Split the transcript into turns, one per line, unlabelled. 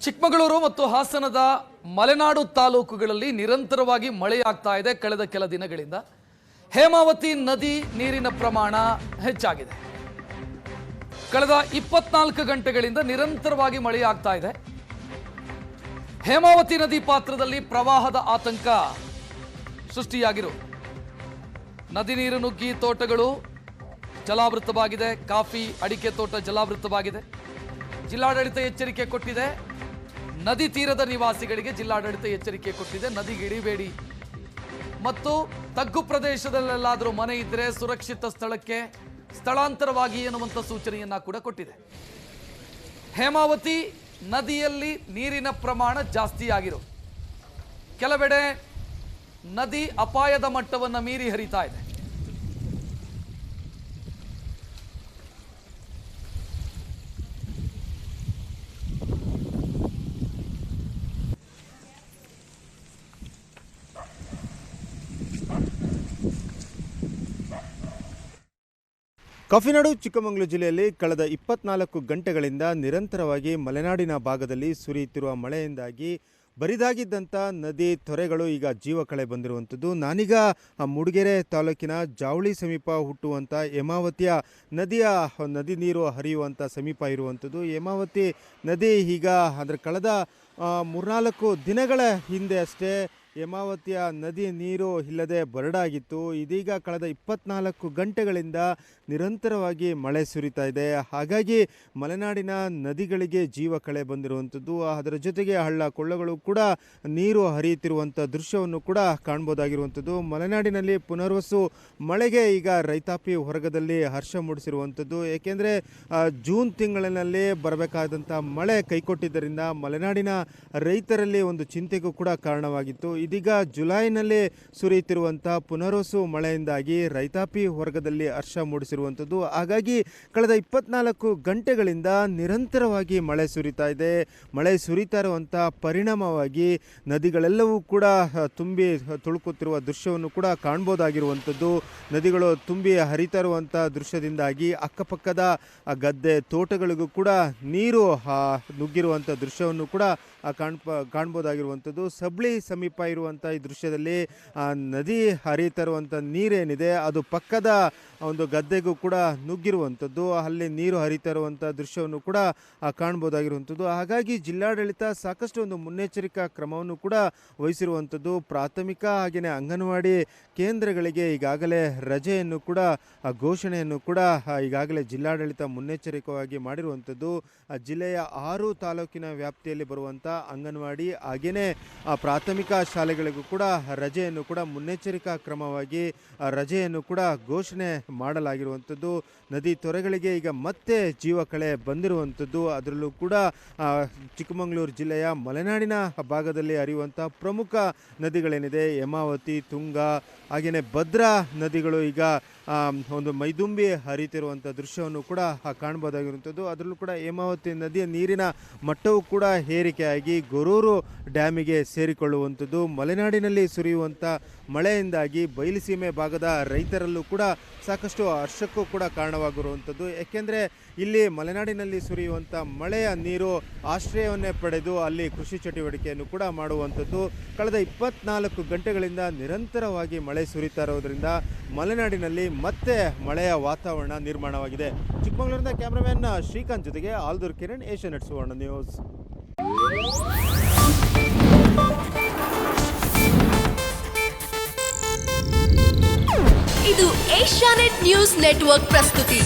ಚಿಕ್ಕಮಗಳೂರು ಮತ್ತು ಹಾಸನದ ಮಲೆನಾಡು ತಾಲೂಕುಗಳಲ್ಲಿ ನಿರಂತರವಾಗಿ ಮಳೆಯಾಗ್ತಾ ಇದೆ. ಕಳೆದ ಕೆಲ ದಿನಗಳಿಂದ ಹೇಮಾವತಿ ನದಿ ನೀರಿನ ಪ್ರಮಾಣ ಹೆಚ್ಚಾಗಿದೆ. ಕಳೆದ 24 ಗಂಟೆಗಳಿಂದ ನಿರಂತರವಾಗಿ ಮಳೆಯಾಗ್ತಾ ಇದೆ. ಹೇಮಾವತಿ ನದಿ ಪಾತ್ರದಲ್ಲಿ ಪ್ರವಾಹದ ಆತಂಕ ಸೃಷ್ಟಿಯಾಗಿರು. ನದಿ ನೀರು ನುಗ್ಗಿ ತೋಟಗಳು ಜಲಾವೃತವಾಗಿದೆ. ಕಾಫಿ ಅಡಿಕೆ ತೋಟ ಜಲಾವೃತವಾಗಿದೆ. ಜಿಲ್ಲಾಡಳಿತ ಎಚ್ಚರಿಕೆ ಕೊಟ್ಟಿದೆ. ನದಿ ತೀರದ ನಿವಾಸಿಗಳಿಗೆ ಜಿಲ್ಲಾಡಳಿತ ಎಚ್ಚರಿಕೆ ಕೊಟ್ಟಿದೆ. ನದಿಗೆ ಇಳಿಬೇಡಿ ಮತ್ತು ತಗ್ಗು ಪ್ರದೇಶದಲ್ಲೆಲ್ಲಾದರೂ ಮನೆ ಇದ್ದರೆ ಸುರಕ್ಷಿತ ಸ್ಥಳಕ್ಕೆ ಸ್ಥಳಾಂತರವಾಗಿ ಎನ್ನುವಂಥ ಸೂಚನೆಯನ್ನ ಕೂಡ ಕೊಟ್ಟಿದೆ. ಹೇಮಾವತಿ ನದಿಯಲ್ಲಿ ನೀರಿನ ಪ್ರಮಾಣ ಜಾಸ್ತಿ ಆಗಿರೋ ಕೆಲವೆಡೆ ನದಿ ಅಪಾಯದ ಮಟ್ಟವನ್ನು ಮೀರಿ ಹರಿತಾ ಇದೆ.
ಕಾಫಿನಾಡು ಚಿಕ್ಕಮಗಳೂರು ಜಿಲ್ಲೆಯಲ್ಲಿ ಕಳೆದ 24 ಗಂಟೆಗಳಿಂದ ನಿರಂತರವಾಗಿ ಮಲೆನಾಡಿನ ಭಾಗದಲ್ಲಿ ಸುರಿಯುತ್ತಿರುವ ಮಳೆಯಿಂದಾಗಿ ಬರಿದಾಗಿದ್ದಂಥ ನದಿ ತೊರೆಗಳು ಈಗ ಜೀವ ಕಳೆ ಬಂದಿರುವಂಥದ್ದು. ನಾನೀಗ ಮೂಡಿಗೆರೆ ತಾಲೂಕಿನ ಜಾವಳಿ ಸಮೀಪ ಹುಟ್ಟುವಂಥ ಹೇಮಾವತಿಯ ನದಿ ನೀರು ಹರಿಯುವಂಥ ಸಮೀಪ ಇರುವಂಥದ್ದು. ಹೇಮಾವತಿ ನದಿ ಈಗ ಅಂದರೆ ಕಳೆದ 3-4 ದಿನಗಳ ಹಿಂದೆ ಅಷ್ಟೇ ಹೇಮಾವತಿಯ ನದಿ ನೀರು ಇಲ್ಲದೆ ಬರಡಾಗಿತ್ತು. ಇದೀಗ ಕಳೆದ 24 ಗಂಟೆಗಳಿಂದ ನಿರಂತರವಾಗಿ ಮಳೆ ಸುರಿತಾ ಇದೆ. ಹಾಗಾಗಿ ಮಲೆನಾಡಿನ ನದಿಗಳಿಗೆ ಜೀವ ಕಳೆ ಬಂದಿರುವಂಥದ್ದು. ಅದರ ಜೊತೆಗೆ ಹಳ್ಳ ಕೊಳ್ಳಗಳು ಕೂಡ ನೀರು ಹರಿಯುತ್ತಿರುವಂಥ ದೃಶ್ಯವನ್ನು ಕೂಡ ಕಾಣ್ಬೋದಾಗಿರುವಂಥದ್ದು. ಮಲೆನಾಡಿನಲ್ಲಿ ಪುನರ್ವಸು ಮಳೆಗೆ ಈಗ ರೈತಾಪಿ ವರ್ಗದಲ್ಲಿ ಹರ್ಷ ಮೂಡಿಸಿರುವಂಥದ್ದು. ಏಕೆಂದರೆ ಜೂನ್ ತಿಂಗಳಿನಲ್ಲಿ ಬರಬೇಕಾದಂಥ ಮಳೆ ಕೈಕೊಟ್ಟಿದ್ದರಿಂದ ಮಲೆನಾಡಿನ ರೈತರಲ್ಲಿ ಒಂದು ಚಿಂತೆಗೂ ಕೂಡ ಕಾರಣವಾಗಿತ್ತು. ಇದೀಗ ಜುಲೈನಲ್ಲಿ ಸುರಿಯುತ್ತಿರುವಂಥ ಪುನರ್ವಸು ಮಳೆಯಿಂದಾಗಿ ರೈತಾಪಿ ವರ್ಗದಲ್ಲಿ ಹರ್ಷ ಮೂಡಿಸಿರುವಂಥದ್ದು. ಹಾಗಾಗಿ ಕಳೆದ 24 ಗಂಟೆಗಳಿಂದ ನಿರಂತರವಾಗಿ ಮಳೆ ಸುರಿತಾ ಇದೆ. ಮಳೆ ಸುರಿತಾ ಇರುವಂಥ ಪರಿಣಾಮವಾಗಿ ನದಿಗಳೆಲ್ಲವೂ ಕೂಡ ತುಂಬಿ ತುಳುಕುತ್ತಿರುವ ದೃಶ್ಯವನ್ನು ಕೂಡ ಕಾಣ್ಬೋದಾಗಿರುವಂಥದ್ದು. ನದಿಗಳು ತುಂಬಿ ಹರಿತಾ ಇರುವಂಥ ದೃಶ್ಯದಿಂದಾಗಿ ಅಕ್ಕಪಕ್ಕದ ಗದ್ದೆ ತೋಟಗಳಿಗೂ ಕೂಡ ನೀರು ನುಗ್ಗಿರುವಂಥ ದೃಶ್ಯವನ್ನು ಕೂಡ ಕಾಣ್ಬೋದಾಗಿರುವಂಥದ್ದು. ಸಬ್ಳಿ ಸಮೀಪ ಇರುವಂಥ ಈ ದೃಶ್ಯದಲ್ಲಿ ನದಿ ಹರಿತಾ ಇರುವಂಥ ನೀರೇನಿದೆ ಅದು ಪಕ್ಕದ ಒಂದು ಗದ್ದೆಗೂ ಕೂಡ ನುಗ್ಗಿರುವಂಥದ್ದು. ಅಲ್ಲಿ ನೀರು ಹರಿತಾ ಇರುವಂಥ ದೃಶ್ಯವನ್ನು ಕೂಡ ಕಾಣ್ಬೋದಾಗಿರುವಂಥದ್ದು. ಹಾಗಾಗಿ ಜಿಲ್ಲಾಡಳಿತ ಸಾಕಷ್ಟು ಒಂದು ಮುನ್ನೆಚ್ಚರಿಕಾ ಕ್ರಮವನ್ನು ಕೂಡ ವಹಿಸಿರುವಂಥದ್ದು. ಪ್ರಾಥಮಿಕ ಹಾಗೆಯೇ ಅಂಗನವಾಡಿ ಕೇಂದ್ರಗಳಿಗೆ ಈಗಾಗಲೇ ರಜೆಯನ್ನು ಕೂಡ ಘೋಷಣೆಯನ್ನು ಕೂಡ ಈಗಾಗಲೇ ಜಿಲ್ಲಾಡಳಿತ ಮುನ್ನೆಚ್ಚರಿಕವಾಗಿ ಮಾಡಿರುವಂಥದ್ದು. ಜಿಲ್ಲೆಯ 6 ತಾಲೂಕಿನ ವ್ಯಾಪ್ತಿಯಲ್ಲಿ ಬರುವಂಥ ಅಂಗನವಾಡಿ ಹಾಗೆಯೇ ಪ್ರಾಥಮಿಕ ಶಾಲೆಗಳಿಗೂ ಕೂಡ ರಜೆಯನ್ನು ಕೂಡ ಮುನ್ನೆಚ್ಚರಿಕಾ ಕ್ರಮವಾಗಿ ರಜೆಯನ್ನು ಕೂಡ ಘೋಷಣೆ ಮಾಡಲಾಗಿರುವಂಥದ್ದು. ನದಿ ತೊರೆಗಳಿಗೆ ಈಗ ಮತ್ತೆ ಜೀವ ಕಳೆ ಬಂದಿರುವಂಥದ್ದು. ಅದರಲ್ಲೂ ಕೂಡ ಚಿಕ್ಕಮಗಳೂರು ಜಿಲ್ಲೆಯ ಮಲೆನಾಡಿನ ಭಾಗದಲ್ಲಿ ಹರಿಯುವಂಥ ಪ್ರಮುಖ ನದಿಗಳೇನಿದೆ ಹೇಮಾವತಿ, ತುಂಗ ಹಾಗೆಯೇ ಭದ್ರಾ ನದಿಗಳು ಈಗ ಒಂದು ಮೈದುಂಬಿ ಹರಿತಿರುವಂಥ ದೃಶ್ಯವನ್ನು ಕೂಡ ಕಾಣ್ಬೋದಾಗಿರುವಂಥದ್ದು. ಅದರಲ್ಲೂ ಕೂಡ ಹೇಮಾವತಿ ನದಿಯ ನೀರಿನ ಮಟ್ಟವೂ ಕೂಡ ಏರಿಕೆಯಾಗಿ ಗೊರೂರು ಡ್ಯಾಮಿಗೆ ಸೇರಿಕೊಳ್ಳುವಂಥದ್ದು. ಮಲೆನಾಡಿನಲ್ಲಿ ಸುರಿಯುವಂಥ ಮಳೆಯಿಂದಾಗಿ ಬಯಲುಸೀಮೆ ಭಾಗದ ರೈತರಲ್ಲೂ ಕೂಡ ಸಾಕಷ್ಟು ಹರ್ಷಕ್ಕೂ ಕೂಡ ಕಾರಣವಾಗಿರುವಂಥದ್ದು. ಏಕೆಂದರೆ ಇಲ್ಲಿ ಮಲೆನಾಡಿನಲ್ಲಿ ಸುರಿಯುವಂಥ ಮಳೆಯ ನೀರು ಆಶ್ರಯವನ್ನೇ ಪಡೆದು ಅಲ್ಲಿ ಕೃಷಿ ಚಟುವಟಿಕೆಯನ್ನು ಕೂಡ ಮಾಡುವಂಥದ್ದು. ಕಳೆದ 24 ಗಂಟೆಗಳಿಂದ ನಿರಂತರವಾಗಿ ಮಳೆ ಸುರಿತಾ ಇರೋದರಿಂದ ಮಲೆನಾಡಿನಲ್ಲಿ ಮತ್ತೆ ಮಳೆಯ ವಾತಾವರಣ ನಿರ್ಮಾಣವಾಗಿದೆ. ಚಿಕ್ಕಮಗಳೂರಿನ ಕ್ಯಾಮ್ರಾಮನ್ ಶ್ರೀಕಾಂತ್ ಜೊತೆಗೆ ಆಲ್ದೂರ್ ಕಿರಣ್, ಏಷ್ಯಾನೆಟ್ ಸುವರ್ಣ ನ್ಯೂಸ್.
ಇದು ಏಷ್ಯಾನೆಟ್ ನ್ಯೂಸ್ ನೆಟ್ವರ್ಕ್ ಪ್ರಸ್ತುತಿ.